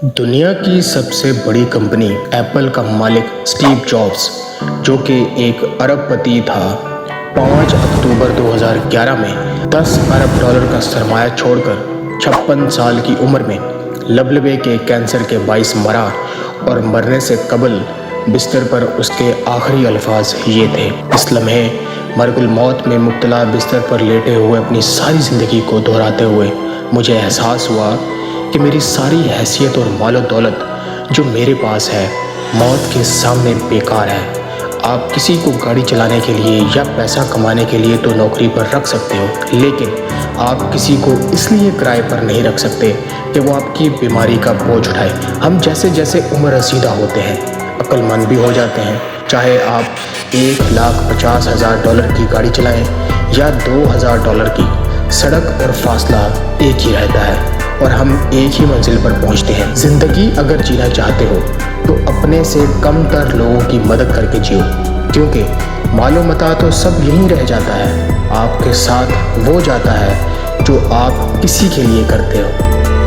दुनिया की सबसे बड़ी कंपनी एप्पल का मालिक स्टीव जॉब्स, जो कि एक अरबपति था, 5 अक्टूबर 2011 में 10 अरब डॉलर का सरमाया छोड़कर 56 साल की उम्र में लबलबे के कैंसर के बाइस मरा। और मरने से कबल बिस्तर पर उसके आखिरी अल्फाज ये थे: इस लम्हे मरगुल मौत में मुब्तला बिस्तर पर लेटे हुए अपनी सारी ज़िंदगी को दोहराते हुए मुझे एहसास हुआ कि मेरी सारी हैसियत और मालो दौलत जो मेरे पास है, मौत के सामने बेकार है। आप किसी को गाड़ी चलाने के लिए या पैसा कमाने के लिए तो नौकरी पर रख सकते हो, लेकिन आप किसी को इसलिए किराए पर नहीं रख सकते कि वो आपकी बीमारी का बोझ उठाए। हम जैसे जैसे उम्र रसीदा होते हैं, अक्लमंद भी हो जाते हैं। चाहे आप 1,50,000 डॉलर की गाड़ी चलाएं या 2,000 डॉलर की, सड़क और फासला एक ही रहता है और हम एक ही मंजिल पर पहुंचते हैं। ज़िंदगी अगर जीना चाहते हो तो अपने से कमतर लोगों की मदद करके जियो, क्योंकि मालो मता तो सब यहीं रह जाता है। आपके साथ वो जाता है जो आप किसी के लिए करते हो।